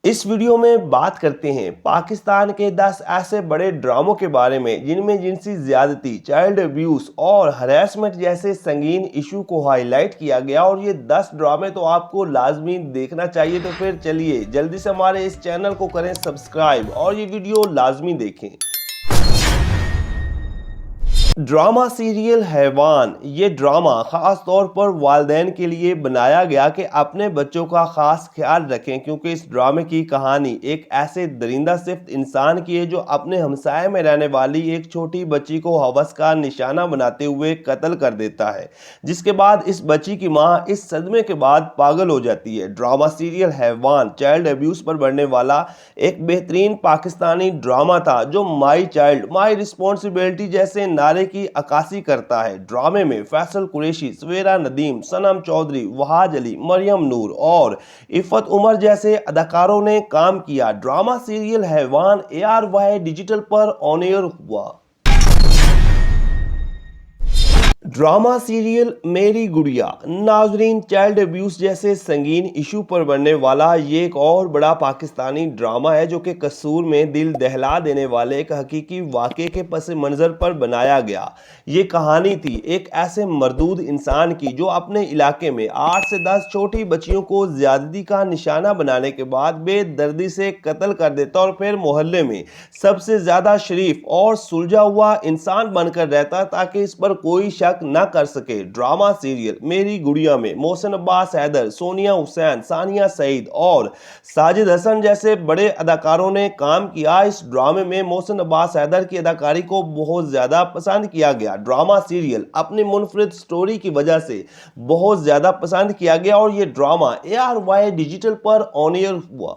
इस वीडियो में बात करते हैं पाकिस्तान के 10 ऐसे बड़े ड्रामों के बारे में जिनमें जिनसी ज्यादती, चाइल्ड अब्यूज और हरेसमेंट जैसे संगीन इशू को हाईलाइट किया गया। और ये 10 ड्रामे तो आपको लाजमी देखना चाहिए। तो फिर चलिए जल्दी से हमारे इस चैनल को करें सब्सक्राइब और ये वीडियो लाजमी देखें। ड्रामा सीरियल हैवान। ये ड्रामा खास तौर पर वालिदैन के लिए बनाया गया कि अपने बच्चों का खास ख्याल रखें, क्योंकि इस ड्रामे की कहानी एक ऐसे दरिंदा सिफ्त इंसान की है जो अपने हमसाये में रहने वाली एक छोटी बच्ची को हवस का निशाना बनाते हुए कत्ल कर देता है, जिसके बाद इस बच्ची की मां इस सदमे के बाद पागल हो जाती है। ड्रामा सीरियल हैवान चाइल्ड अब्यूज पर बनने वाला एक बेहतरीन पाकिस्तानी ड्रामा था जो माई चाइल्ड माई रिस्पॉन्सिबिलिटी जैसे नारे की अक्कासी करता है। ड्रामे में फैसल कुरैशी, सवेरा नदीम, सनम चौधरी, वहाज अली, मरियम नूर और इफ़त उमर जैसे अदाकारों ने काम किया। ड्रामा सीरियल हैवान ARY डिजिटल पर ऑन एयर हुआ। ड्रामा सीरियल मेरी गुड़िया। नाजरीन, चाइल्ड अब्यूज जैसे संगीन इशू पर बनने वाला ये एक और बड़ा पाकिस्तानी ड्रामा है जो कि कसूर में दिल दहला देने वाले एक हकीकी वाक़े के पस मंज़र पर बनाया गया। ये कहानी थी एक ऐसे मरदूद इंसान की जो अपने इलाके में 8 से 10 छोटी बच्चियों को ज्यादती का निशाना बनाने के बाद बेदर्दी से कत्ल कर देता और फिर मोहल्ले में सबसे ज्यादा शरीफ और सुलझा हुआ इंसान बनकर रहता ताकि इस पर कोई शक न कर सके। ड्रामा सीरियल मेरी गुड़िया में मोहसिन अब्बास हैदर, सोनिया हुसैन, सानिया सईद और साजिद हसन जैसे बड़े अदाकारों ने काम किया। इस ड्रामे में मोहसिन अब्बास हैदर की अदाकारी को बहुत ज्यादा पसंद किया गया। ड्रामा सीरियल अपनी मुनफरिद स्टोरी की वजह से बहुत ज्यादा पसंद किया गया और ये ड्रामा ARY डिजिटल पर ऑन एयर हुआ।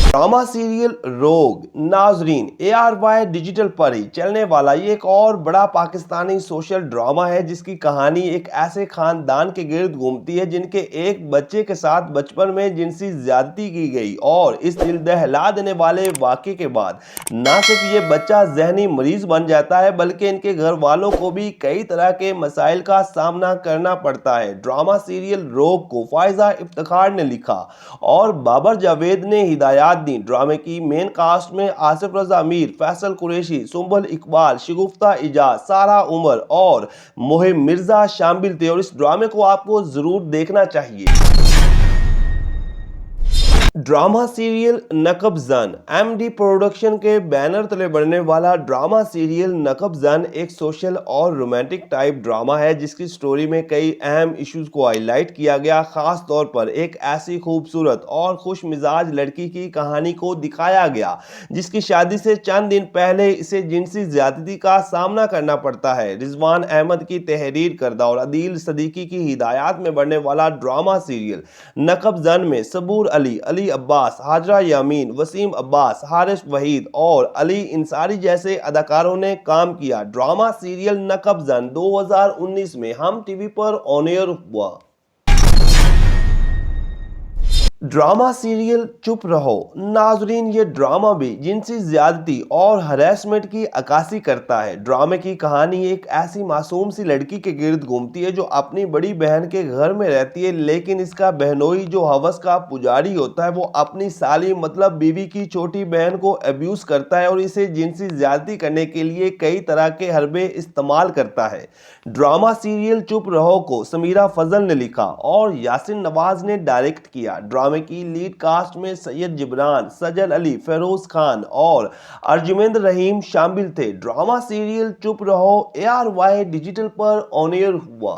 ड्रामा सीरियल रोग। नाजरीन, ARY डिजिटल पर ही चलने वाला ये एक और बड़ा पाकिस्तानी सोशल ड्रामा है जिसकी कहानी एक ऐसे खानदान के गिर्द घूमती है जिनके एक बच्चे के साथ बचपन में जिनसी ज्यादती की गई। और इस दिल दहला देने वाले वाक़े के बाद न सिर्फ ये बच्चा जहनी मरीज बन जाता है बल्कि इनके घर वालों को भी कई तरह के मसाइल का सामना करना पड़ता है। ड्रामा सीरियल रोग को फायजा इफ्तिखार ने लिखा और बाबर जावेद ने हिदायत दी। ड्रामे की मेन कास्ट में आसिफ रजा मीर, फैसल कुरैशी, सुंबल इकबाल, शिगुफ्ता इजाज, सारा उमर और मोहिम मिर्जा शामिल थे और इस ड्रामे को आपको जरूर देखना चाहिए। ड्रामा सीरियल नकब जन। MD प्रोडक्शन के बैनर तले बनने वाला ड्रामा सीरियल नकब जन एक सोशल और रोमांटिक टाइप ड्रामा है जिसकी स्टोरी में कई अहम इश्यूज को हाईलाइट किया गया। खास तौर पर एक ऐसी खूबसूरत और खुश मिजाज लड़की की कहानी को दिखाया गया जिसकी शादी से चंद दिन पहले इसे जिनसी ज्यादती का सामना करना पड़ता है। रिजवान अहमद की तहरीर करदा और अदील सदीकी की हिदायत में बनने वाला ड्रामा सीरियल नकब जन में सबूर अली, अली अब्बास, हाजरा यामीन, वसीम अब्बास, हारिस वहीद और अली इंसारी जैसे अदाकारों ने काम किया। ड्रामा सीरियल नकब जन 2019 में हम टीवी पर ऑन एयर हुआ। ड्रामा सीरियल चुप रहो। नाजरीन, ये ड्रामा भी जिनसी ज्यादती और हरेसमेंट की अक्कासी करता है। ड्रामे की कहानी एक ऐसी मासूम सी लड़की के गिर्द घूमती है जो अपनी बड़ी बहन के घर में रहती है, लेकिन इसका बहनोई जो हवस का पुजारी होता है वो अपनी साली मतलब बीवी की छोटी बहन को अब्यूज करता है और इसे जिनसी ज्यादती करने के लिए कई तरह के हरबे इस्तेमाल करता है। ड्रामा सीरियल चुप रहो को समीरा फजल ने लिखा और यासिन नवाज ने डायरेक्ट किया। ड्रामे की लीड कास्ट में सैयद जिब्रान, सजल अली, फेरोज खान और अर्जुमेंद्र रहीम शामिल थे। ड्रामा सीरियल चुप रहो ARY डिजिटल पर ऑन एयर हुआ।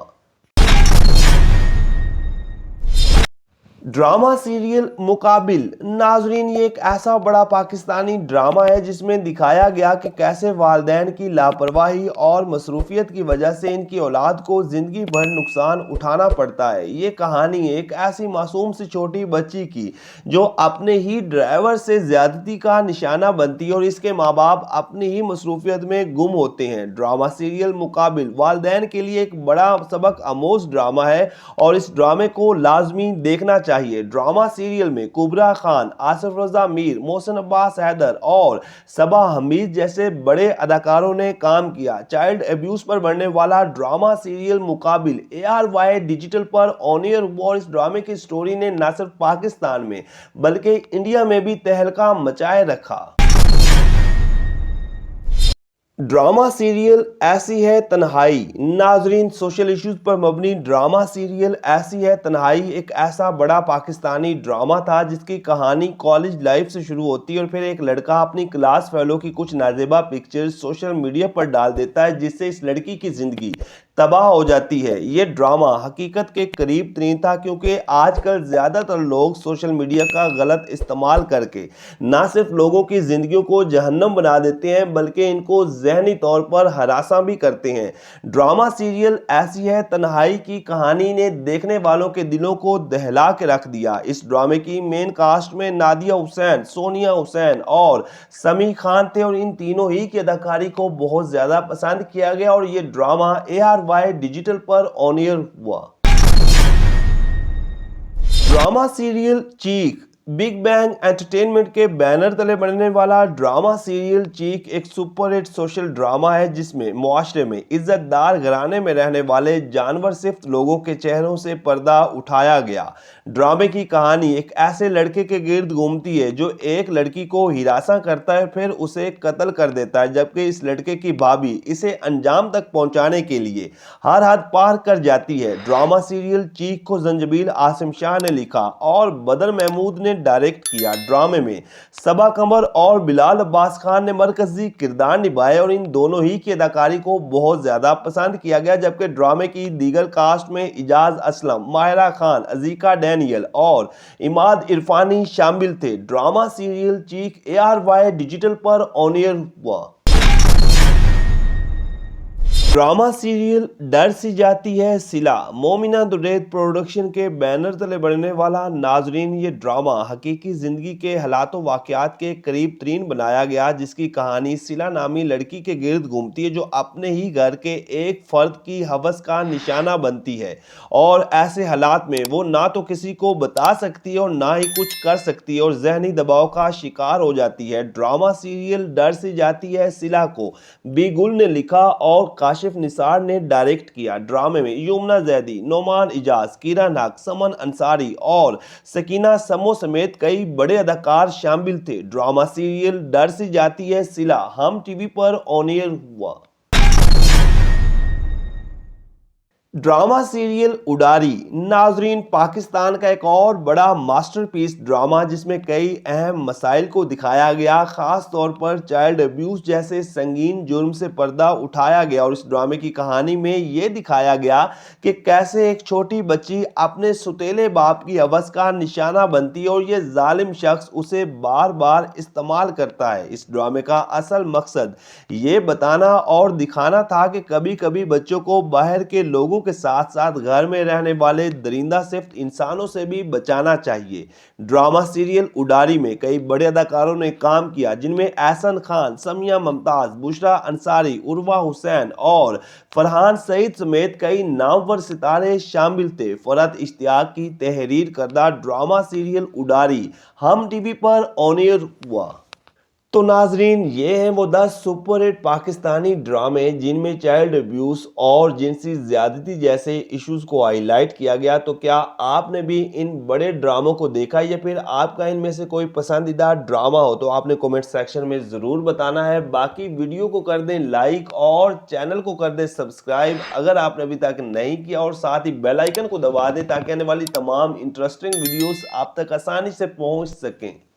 ड्रामा सीरियल मुकाबिल। नाजरीन, ये एक ऐसा बड़ा पाकिस्तानी ड्रामा है जिसमें दिखाया गया कि कैसे वालिदैन की लापरवाही और मसरूफियत की वजह से इनकी औलाद को जिंदगी भर नुकसान उठाना पड़ता है। ये कहानी एक ऐसी मासूम सी छोटी बच्ची की जो अपने ही ड्राइवर से ज्यादती का निशाना बनती है और इसके माँ बाप अपनी ही मसरूफियत में गुम होते हैं। ड्रामा सीरियल मुकाबिल वालिदैन के लिए एक बड़ा सबक आमोज ड्रामा है और इस ड्रामे को लाजमी देखना चाहिए। चाहिए। ड्रामा सीरियल में कुबरा खान, आसिफ रजा मीर, मोहसिन अब्बास हैदर और सबा हमीद जैसे बड़े अदाकारों ने काम किया। चाइल्ड अब्यूज पर बनने वाला ड्रामा सीरियल मुकाबिल ARY डिजिटल पर ऑन एयर हुआ और इस ड्रामे की स्टोरी ने न सिर्फ पाकिस्तान में बल्कि इंडिया में भी तहलका मचाए रखा। ड्रामा सीरियल ऐसी है तन्हाई। नाजरीन, सोशल इश्यूज पर मबनी ड्रामा सीरियल ऐसी है तन्हाई एक ऐसा बड़ा पाकिस्तानी ड्रामा था जिसकी कहानी कॉलेज लाइफ से शुरू होती है और फिर एक लड़का अपनी क्लास फेलो की कुछ नाजेबा पिक्चर्स सोशल मीडिया पर डाल देता है जिससे इस लड़की की जिंदगी तबाह हो जाती है। ये ड्रामा हकीकत के करीब तरीन था क्योंकि आजकल ज्यादातर लोग सोशल मीडिया का गलत इस्तेमाल करके ना सिर्फ लोगों की जिंदगियों को जहन्नम बना देते हैं बल्कि इनको ज़हनी तौर पर हरासा भी करते हैं। ड्रामा सीरियल ऐसी है तन्हाई की कहानी ने देखने वालों के दिलों को दहला के रख दिया। इस ड्रामे की मेन कास्ट में नादिया हुसैन, सोनिया हुसैन और समी खान थे और इन तीनों ही की अदाकारी को बहुत ज्यादा पसंद किया गया और ये ड्रामा ARY डिजिटल पर ऑन एयर हुआ। ड्रामा सीरियल चीक बिग बैंग एंटरटेनमेंट के बैनर तले बनने वाला ड्रामा सीरियल चीक एक सुपर हिट सोशल ड्रामा है जिसमें मुआशरे में इज्जतदार घराने में रहने वाले जानवर सिर्फ लोगों के चेहरों से पर्दा उठाया गया। ड्रामे की कहानी एक ऐसे लड़के के गिर्द घूमती है जो एक लड़की को हिरासा करता है फिर उसे कत्ल कर देता है जबकि इस लड़के की भाभी इसे अंजाम तक पहुंचाने के लिए हर हद पार कर जाती है। ड्रामा सीरियल चीक को जंजबील आसिम शाह ने लिखा और बदर महमूद ने डायरेक्ट किया। ड्रामे में सबा कमर और बिलाल अब्बास खान ने मरकजी किरदार निभाए और इन दोनों ही की अदाकारी को बहुत ज्यादा पसंद किया गया जबकि ड्रामे की दीगर कास्ट में इजाज असलम, माहिरा खान, अजीका डैनियल और इमाद इरफानी शामिल थे। ड्रामा सीरियल चीक ARY डिजिटल पर ऑन एयर हुआ। ड्रामा सीरियल डर सी जाती है सिला मोमिना दुरैद प्रोडक्शन के बैनर तले बनने वाला नाजरीन ये ड्रामा हकीकी जिंदगी के हालातों वाकयात के करीब तरीन बनाया गया जिसकी कहानी सिला नामी लड़की के गिर्द घूमती है जो अपने ही घर के एक फर्द की हवस का निशाना बनती है और ऐसे हालात में वो ना तो किसी को बता सकती है और ना ही कुछ कर सकती है और जहनी दबाव का शिकार हो जाती है। ड्रामा सीरियल डर सी जाती है सिला को बी गुल ने लिखा और काशिफ निसार ने डायरेक्ट किया। ड्रामे में युमना जैदी, नोमान इजाज, किरण हक, समन अंसारी और सकीना समो समेत कई बड़े अदाकार शामिल थे। ड्रामा सीरियल डर सी जाती है सिला हम टीवी पर ऑन एयर हुआ। ड्रामा सीरियल उडारी नाजरीन पाकिस्तान का एक और बड़ा मास्टरपीस ड्रामा जिसमें कई अहम मसाइल को दिखाया गया, खास तौर पर चाइल्ड अब्यूज जैसे संगीन जुर्म से पर्दा उठाया गया और इस ड्रामे की कहानी में यह दिखाया गया कि कैसे एक छोटी बच्ची अपने सुतेले बाप की हवस का निशाना बनती है और यह जालिम शख्स उसे बार बार इस्तेमाल करता है। इस ड्रामे का असल मकसद ये बताना और दिखाना था कि कभी कभी बच्चों को बाहर के लोगों के साथ साथ घर में रहने वाले दरिंदा सिफ्त इंसानों से भी बचाना चाहिए। ड्रामा सीरियल उडारी में कई बड़े अदाकारों ने काम किया जिनमें एहसन खान, समिया मुमताज, बुशरा अंसारी, उर्वा हुसैन और फरहान सईद समेत कई नामवर सितारे शामिल थे। फरहत इश्तियाक की तहरीर करदा ड्रामा सीरियल उडारी हम टीवी पर ऑन एयर हुआ। तो नाजरीन ये हैं वो 10 सुपर हिट पाकिस्तानी ड्रामे जिनमें चाइल्ड अब्यूज और जिनसी ज्यादती जैसे इश्यूज को हाईलाइट किया गया। तो क्या आपने भी इन बड़े ड्रामों को देखा या फिर आपका इनमें से कोई पसंदीदा ड्रामा हो तो आपने कमेंट सेक्शन में ज़रूर बताना है। बाकी वीडियो को कर दें लाइक और चैनल को कर दें सब्सक्राइब अगर आपने अभी तक नहीं किया और साथ ही बेल आइकन को दबा दें ताकि आने वाली तमाम इंटरेस्टिंग वीडियोस आप तक आसानी से पहुंच सकें।